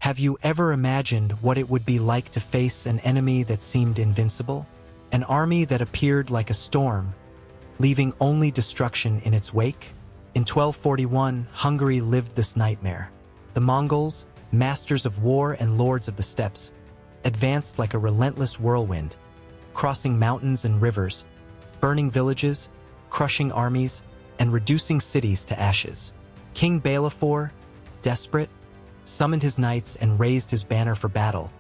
Have you ever imagined what it would be like to face an enemy that seemed invincible? An army that appeared like a storm, leaving only destruction in its wake? In 1241, Hungary lived this nightmare. The Mongols, masters of war and lords of the steppes, advanced like a relentless whirlwind, crossing mountains and rivers, burning villages, crushing armies, and reducing cities to ashes. King Béla IV, desperate, summoned his knights and raised his banner for battle.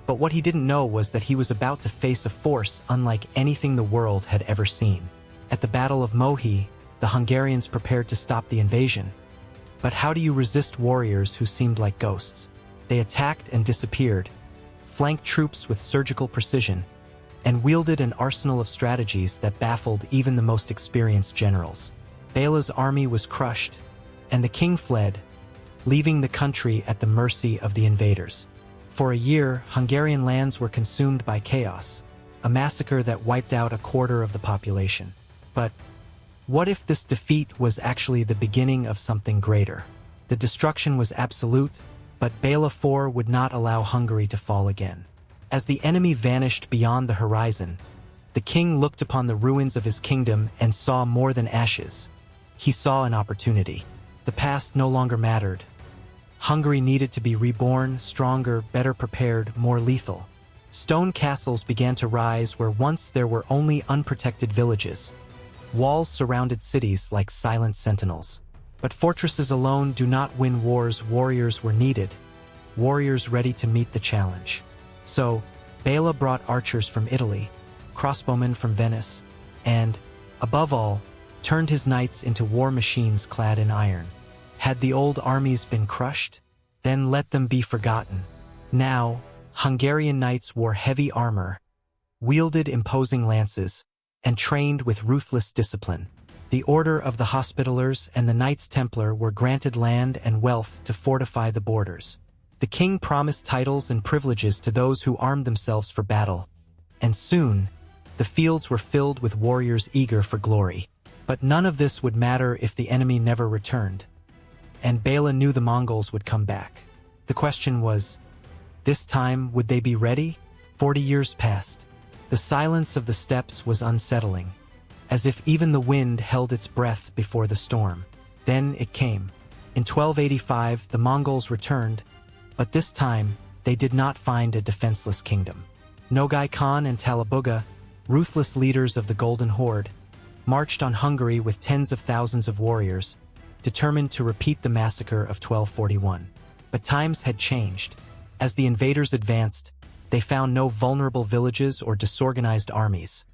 But what he didn't know was that he was about to face a force unlike anything the world had ever seen. At the Battle of Mohi, the Hungarians prepared to stop the invasion. But how do you resist warriors who seemed like ghosts? They attacked and disappeared, flanked troops with surgical precision, and wielded an arsenal of strategies that baffled even the most experienced generals. Béla's army was crushed, and the king fled, leaving the country at the mercy of the invaders. For a year, Hungarian lands were consumed by chaos, a massacre that wiped out a quarter of the population. But what if this defeat was actually the beginning of something greater? The destruction was absolute, but Béla IV would not allow Hungary to fall again. As the enemy vanished beyond the horizon, the king looked upon the ruins of his kingdom and saw more than ashes. He saw an opportunity. The past no longer mattered. Hungary needed to be reborn, stronger, better prepared, more lethal. Stone castles began to rise where once there were only unprotected villages. Walls surrounded cities like silent sentinels. But fortresses alone do not win wars. Warriors were needed, warriors ready to meet the challenge. So, Béla brought archers from Italy, crossbowmen from Venice, and, above all, turned his knights into war machines clad in iron. Had the old armies been crushed? Then let them be forgotten. Now, Hungarian knights wore heavy armor, wielded imposing lances, and trained with ruthless discipline. The Order of the Hospitallers and the Knights Templar were granted land and wealth to fortify the borders. The king promised titles and privileges to those who armed themselves for battle. And soon, the fields were filled with warriors eager for glory. But none of this would matter if the enemy never returned. And Béla knew the Mongols would come back. The question was, this time would they be ready? 40 years passed. The silence of the steppes was unsettling, as if even the wind held its breath before the storm. Then it came. In 1285, the Mongols returned, but this time they did not find a defenseless kingdom. Nogai Khan and Talabuga, ruthless leaders of the Golden Horde, marched on Hungary with tens of thousands of warriors, determined to repeat the massacre of 1241. But times had changed. As the invaders advanced, they found no vulnerable villages or disorganized armies.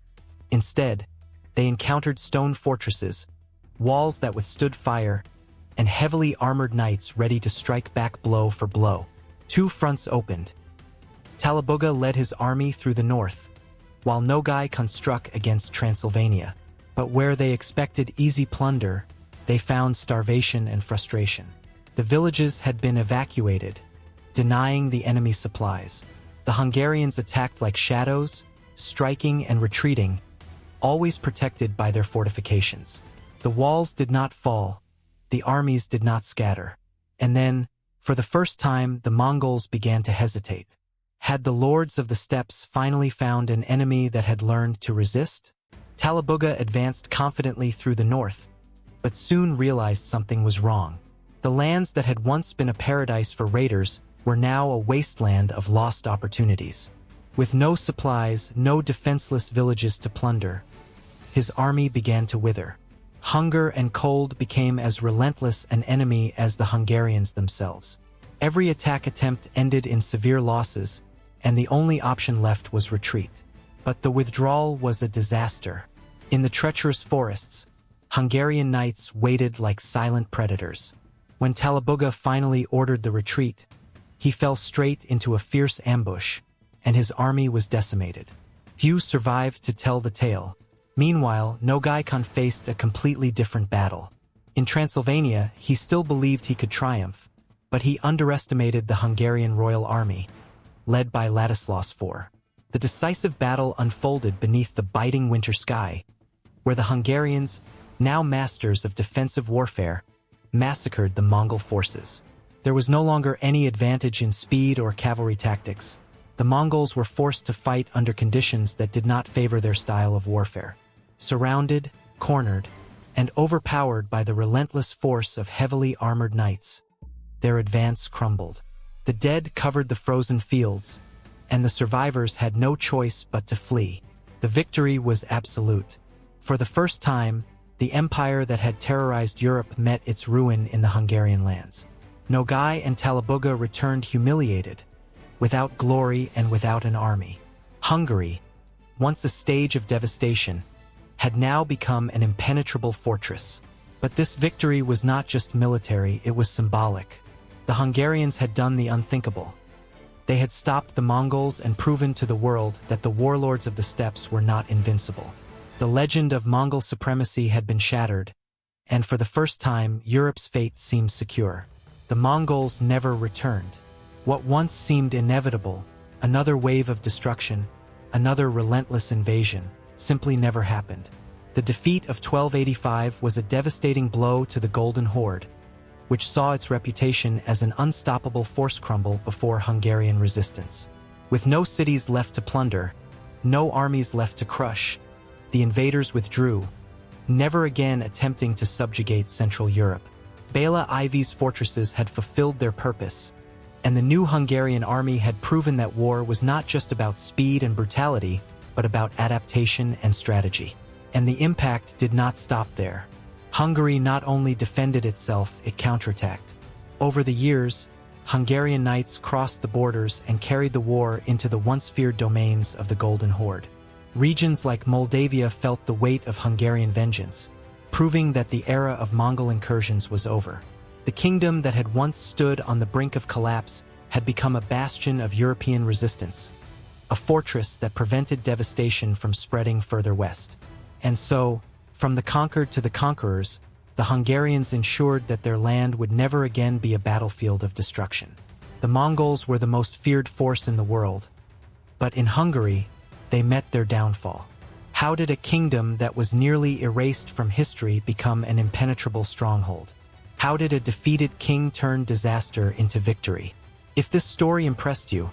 Instead, they encountered stone fortresses, walls that withstood fire, and heavily armored knights ready to strike back blow for blow. Two fronts opened. Talabuga led his army through the north, while Nogai Khan struck against Transylvania. But where they expected easy plunder, they found starvation and frustration. The villages had been evacuated, denying the enemy supplies. The Hungarians attacked like shadows, striking and retreating, always protected by their fortifications. The walls did not fall, the armies did not scatter. And then, for the first time, the Mongols began to hesitate. Had the lords of the steppes finally found an enemy that had learned to resist? Talabuga advanced confidently through the north, but soon realized something was wrong. The lands that had once been a paradise for raiders were now a wasteland of lost opportunities. With no supplies, no defenseless villages to plunder, his army began to wither. Hunger and cold became as relentless an enemy as the Hungarians themselves. Every attack attempt ended in severe losses, and the only option left was retreat. But the withdrawal was a disaster. In the treacherous forests, Hungarian knights waited like silent predators. When Talabuga finally ordered the retreat, he fell straight into a fierce ambush, and his army was decimated. Few survived to tell the tale. Meanwhile, Nogai Khan faced a completely different battle. In Transylvania, he still believed he could triumph, but he underestimated the Hungarian royal army, led by Ladislaus IV. The decisive battle unfolded beneath the biting winter sky, where the Hungarians, now masters of defensive warfare, massacred the Mongol forces. There was no longer any advantage in speed or cavalry tactics. The Mongols were forced to fight under conditions that did not favor their style of warfare. Surrounded, cornered, and overpowered by the relentless force of heavily armored knights, their advance crumbled. The dead covered the frozen fields, and the survivors had no choice but to flee. The victory was absolute. For the first time, the empire that had terrorized Europe met its ruin in the Hungarian lands. Nogai and Talabuga returned humiliated, without glory and without an army. Hungary, once a stage of devastation, had now become an impenetrable fortress. But this victory was not just military, it was symbolic. The Hungarians had done the unthinkable. They had stopped the Mongols and proven to the world that the warlords of the steppes were not invincible. The legend of Mongol supremacy had been shattered, and for the first time, Europe's fate seemed secure. The Mongols never returned. What once seemed inevitable, another wave of destruction, another relentless invasion, simply never happened. The defeat of 1285 was a devastating blow to the Golden Horde, which saw its reputation as an unstoppable force crumble before Hungarian resistance. With no cities left to plunder, no armies left to crush, the invaders withdrew, never again attempting to subjugate Central Europe. Béla IV's fortresses had fulfilled their purpose, and the new Hungarian army had proven that war was not just about speed and brutality, but about adaptation and strategy. And the impact did not stop there. Hungary not only defended itself, it counterattacked. Over the years, Hungarian knights crossed the borders and carried the war into the once feared domains of the Golden Horde. Regions like Moldavia felt the weight of Hungarian vengeance, proving that the era of Mongol incursions was over. The kingdom that had once stood on the brink of collapse had become a bastion of European resistance, a fortress that prevented devastation from spreading further west. And so, from the conquered to the conquerors, the Hungarians ensured that their land would never again be a battlefield of destruction. The Mongols were the most feared force in the world, but in Hungary, they met their downfall. How did a kingdom that was nearly erased from history become an impenetrable stronghold? How did a defeated king turn disaster into victory? If this story impressed you,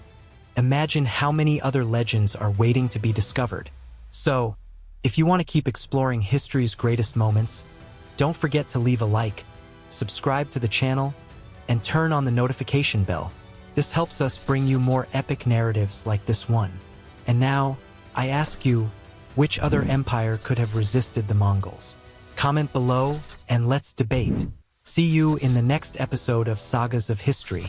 imagine how many other legends are waiting to be discovered. So, if you want to keep exploring history's greatest moments, don't forget to leave a like, subscribe to the channel, and turn on the notification bell. This helps us bring you more epic narratives like this one. And now, I ask you, which other empire could have resisted the Mongols? Comment below and let's debate. See you in the next episode of Sagas of History.